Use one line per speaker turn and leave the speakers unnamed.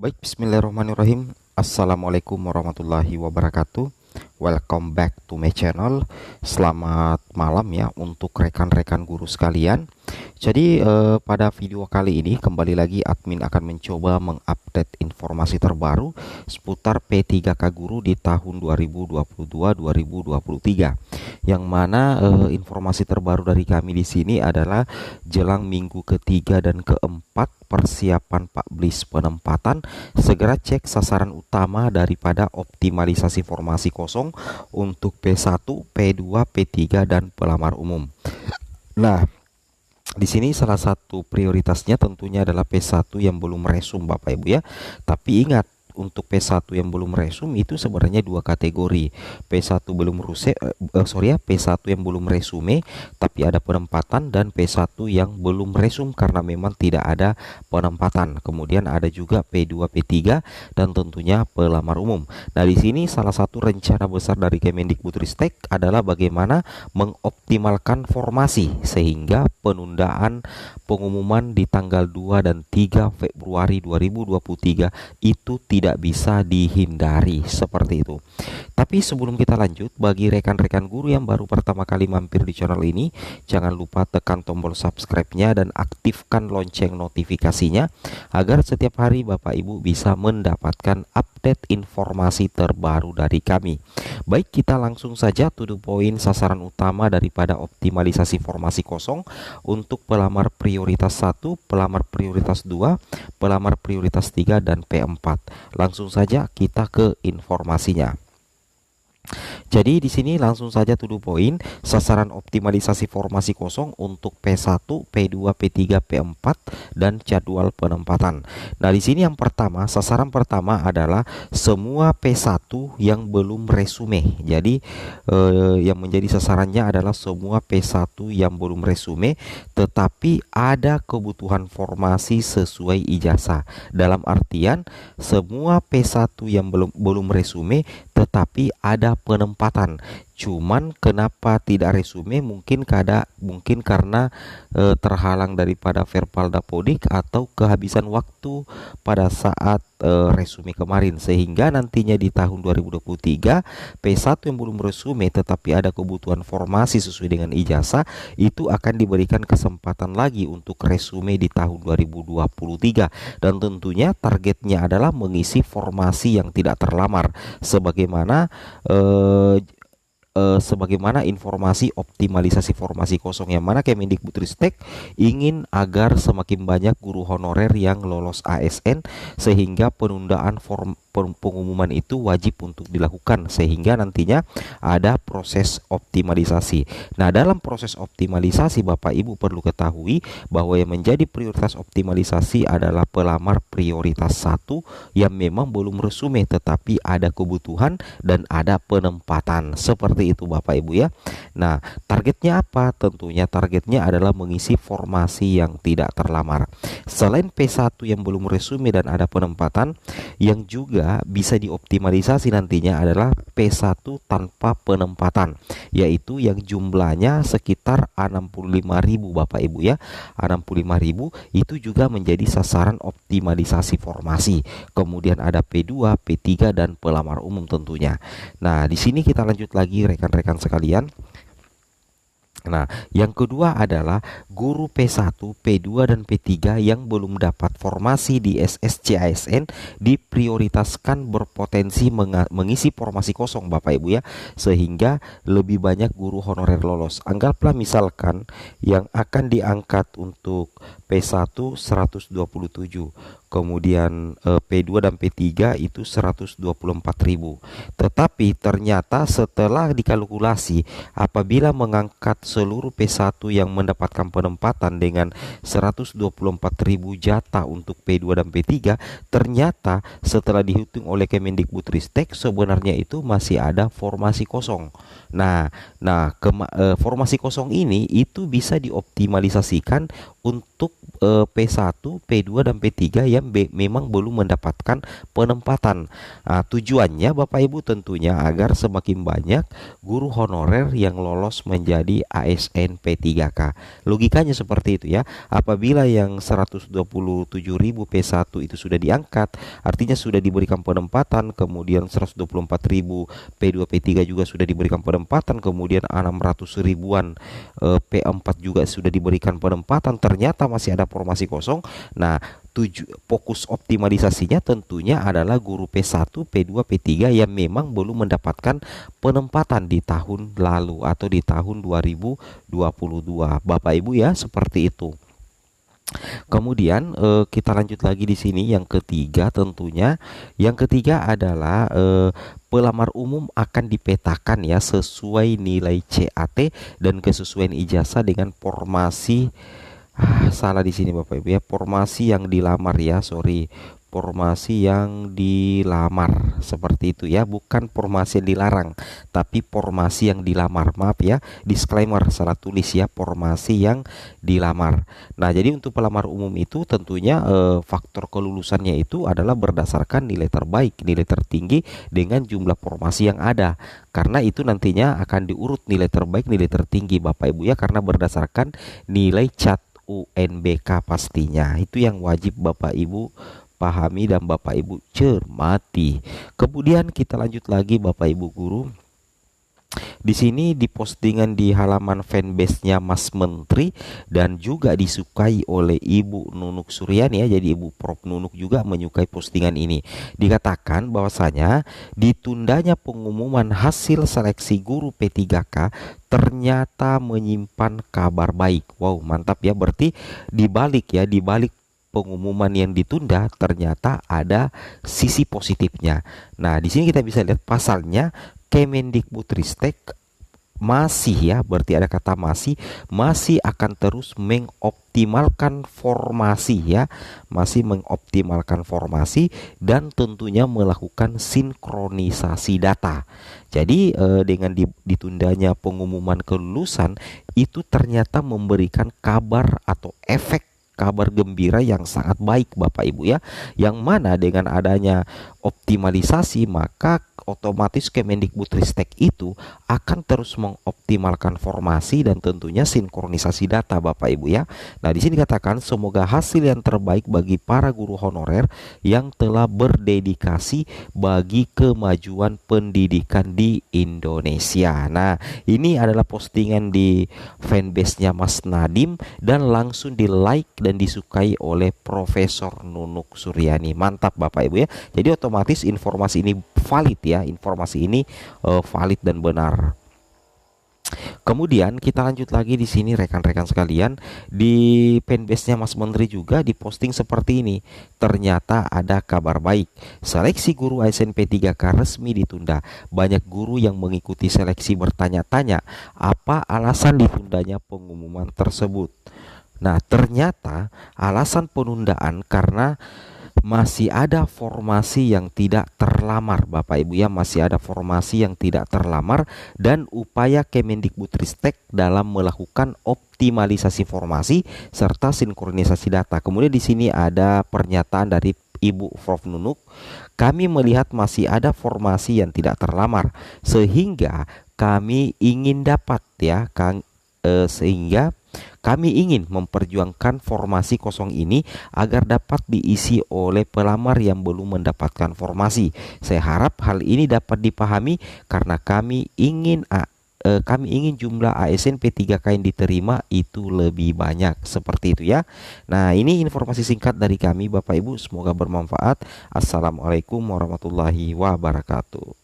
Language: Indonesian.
Baik, bismillahirrahmanirrahim. Assalamualaikum warahmatullahi wabarakatuh. Welcome back to my channel. Selamat malam ya untuk rekan-rekan guru sekalian. Jadi pada video kali ini kembali lagi admin akan mencoba mengupdate informasi terbaru seputar P3K Guru di tahun 2022-2023. Yang mana informasi terbaru dari kami di sini adalah jelang minggu ketiga dan keempat persiapan Publish penempatan, segera cek sasaran utama daripada optimalisasi formasi kosong untuk P1, P2, P3 dan pelamar umum. Nah, di sini salah satu prioritasnya tentunya adalah P1 yang belum resum Bapak Ibu ya. Tapi ingat, untuk P1 yang belum resum itu sebenarnya dua kategori. P1 belum P1 yang belum resume tapi ada penempatan, dan P1 yang belum resum karena memang tidak ada penempatan. Kemudian ada juga P2, P3 dan tentunya pelamar umum. Nah, di sini salah satu rencana besar dari Kemendikbudristek adalah bagaimana mengoptimalkan formasi sehingga penundaan pengumuman di tanggal 2 dan 3 Februari 2023 itu tidak bisa dihindari, seperti itu. Tapi sebelum kita lanjut, bagi rekan-rekan guru yang baru pertama kali mampir di channel ini, jangan lupa tekan tombol subscribe-nya dan aktifkan lonceng notifikasinya agar setiap hari Bapak Ibu bisa mendapatkan update informasi terbaru dari kami. Baik, kita langsung saja to the point. Sasaran utama daripada optimalisasi formasi kosong untuk pelamar prioritas 1, pelamar prioritas 2, pelamar prioritas 3 dan P4. Langsung saja kita ke informasinya. Jadi di sini langsung saja to the point, sasaran optimalisasi formasi kosong untuk P1, P2, P3, P4 dan jadwal penempatan. Nah, di sini yang pertama, sasaran pertama adalah semua P1 yang belum resume. Jadi yang menjadi sasarannya adalah semua P1 yang belum resume tetapi ada kebutuhan formasi sesuai ijazah. Dalam artian semua P1 yang belum resume tetapi ada penempatan. Cuman kenapa tidak resume? Mungkin karena terhalang daripada verbal dapodik atau kehabisan waktu pada saat resume kemarin, sehingga nantinya di tahun 2023 P1 yang belum resume tetapi ada kebutuhan formasi sesuai dengan ijazah itu akan diberikan kesempatan lagi untuk resume di tahun 2023, dan tentunya targetnya adalah mengisi formasi yang tidak terlamar sebagaimana informasi optimalisasi formasi kosong, yang mana Kemendikbudristek ingin agar semakin banyak guru honorer yang lolos ASN sehingga penundaan pengumuman itu wajib untuk dilakukan, sehingga nantinya ada proses optimalisasi. Nah, dalam proses optimalisasi Bapak Ibu perlu ketahui bahwa yang menjadi prioritas optimalisasi adalah pelamar prioritas 1 yang memang belum resume tetapi ada kebutuhan dan ada penempatan, seperti itu Bapak Ibu ya. Nah, targetnya apa? Tentunya targetnya adalah mengisi formasi yang tidak terlamar. Selain P1 yang belum resume dan ada penempatan, yang juga bisa dioptimalisasi nantinya adalah P1 tanpa penempatan, yaitu yang jumlahnya sekitar 65.000 Bapak Ibu ya. 65.000 itu juga menjadi sasaran optimalisasi formasi. Kemudian ada P2, P3 dan pelamar umum tentunya. Nah, di sini kita lanjut lagi rekan-rekan sekalian. Nah, yang kedua adalah guru P1, P2 dan P3 yang belum dapat formasi di SSC-ASN diprioritaskan berpotensi mengisi formasi kosong Bapak Ibu ya, sehingga lebih banyak guru honorer lolos. Anggaplah misalkan yang akan diangkat untuk P1 127, kemudian P2 dan P3 itu 124.000. Tetapi ternyata setelah dikalkulasi, apabila mengangkat seluruh P1 yang mendapatkan penempatan dengan 124.000 jatah untuk P2 dan P3, ternyata setelah dihitung oleh Kemendikbudristek sebenarnya itu masih ada formasi kosong. Formasi kosong ini itu bisa dioptimalisasikan untuk P1, P2 dan P3 yang yang memang belum mendapatkan penempatan. Nah, tujuannya Bapak Ibu tentunya agar semakin banyak guru honorer yang lolos menjadi ASN P3K. Logikanya seperti itu ya. Apabila yang 127.000 P1 itu sudah diangkat, artinya sudah diberikan penempatan, kemudian 124.000 P2 P3 juga sudah diberikan penempatan, kemudian 600 ribuan P4 juga sudah diberikan penempatan, ternyata masih ada formasi kosong. Nah, fokus optimalisasinya tentunya adalah guru P1, P2, P3 yang memang belum mendapatkan penempatan di tahun lalu atau di tahun 2022. Bapak Ibu ya, seperti itu. Kemudian kita lanjut lagi di sini yang ketiga tentunya. Yang ketiga adalah pelamar umum akan dipetakan ya sesuai nilai CAT dan kesesuaian ijazah dengan formasi salah di sini Bapak Ibu ya, formasi yang dilamar ya, sorry. Formasi yang dilamar seperti itu ya, bukan formasi yang dilarang, tapi formasi yang dilamar. Maaf ya, disclaimer salah tulis ya, formasi yang dilamar. Nah, jadi untuk pelamar umum itu tentunya faktor kelulusannya itu adalah berdasarkan nilai terbaik, nilai tertinggi dengan jumlah formasi yang ada. Karena itu nantinya akan diurut nilai terbaik, nilai tertinggi Bapak Ibu ya, karena berdasarkan nilai CAT UNBK pastinya. Itu yang wajib Bapak Ibu pahami dan Bapak Ibu cermati. Kemudian kita lanjut lagi Bapak Ibu guru. Di sini di postingan di halaman fanbase-nya Mas Menteri dan juga disukai oleh Ibu Nunuk Suryani ya. Jadi Ibu Prof Nunuk juga menyukai postingan ini. Dikatakan bahwasanya ditundanya pengumuman hasil seleksi guru P3K ternyata menyimpan kabar baik. Wow, mantap ya. Berarti dibalik pengumuman yang ditunda ternyata ada sisi positifnya. Nah, di sini kita bisa lihat pasalnya Kemendikbudristek masih ya, berarti ada kata masih akan terus mengoptimalkan formasi ya, masih mengoptimalkan formasi dan tentunya melakukan sinkronisasi data. Jadi dengan ditundanya pengumuman kelulusan itu ternyata memberikan kabar atau efek kabar gembira yang sangat baik Bapak Ibu ya, yang mana dengan adanya optimalisasi maka otomatis Kemendikbudristek itu akan terus mengoptimalkan formasi dan tentunya sinkronisasi data Bapak Ibu ya. Nah, di sini dikatakan semoga hasil yang terbaik bagi para guru honorer yang telah berdedikasi bagi kemajuan pendidikan di Indonesia. Nah, ini adalah postingan di fanbase-nya Mas Nadim dan langsung di like dan disukai oleh Profesor Nunuk Suryani. Mantap Bapak Ibu ya. Jadi otomatis informasi ini valid ya, informasi ini valid dan benar. Kemudian kita lanjut lagi di sini rekan-rekan sekalian, di fanbase-nya Mas Menteri juga diposting seperti ini. Ternyata ada kabar baik. Seleksi guru ASN P3K resmi ditunda. Banyak guru yang mengikuti seleksi bertanya-tanya apa alasan ditundanya pengumuman tersebut. Nah, ternyata alasan penundaan karena masih ada formasi yang tidak terlamar Bapak Ibu ya, masih ada formasi yang tidak terlamar dan upaya Kemendikbudristek dalam melakukan optimalisasi formasi serta sinkronisasi data. Kemudian di sini ada pernyataan dari Ibu Prof Nunuk, kami melihat masih ada formasi yang tidak terlamar sehingga kami ingin kami ingin memperjuangkan formasi kosong ini agar dapat diisi oleh pelamar yang belum mendapatkan formasi. Saya harap hal ini dapat dipahami karena kami ingin jumlah ASN P3K yang diterima itu lebih banyak. Seperti itu ya. Nah, ini informasi singkat dari kami Bapak Ibu, semoga bermanfaat. Assalamualaikum warahmatullahi wabarakatuh.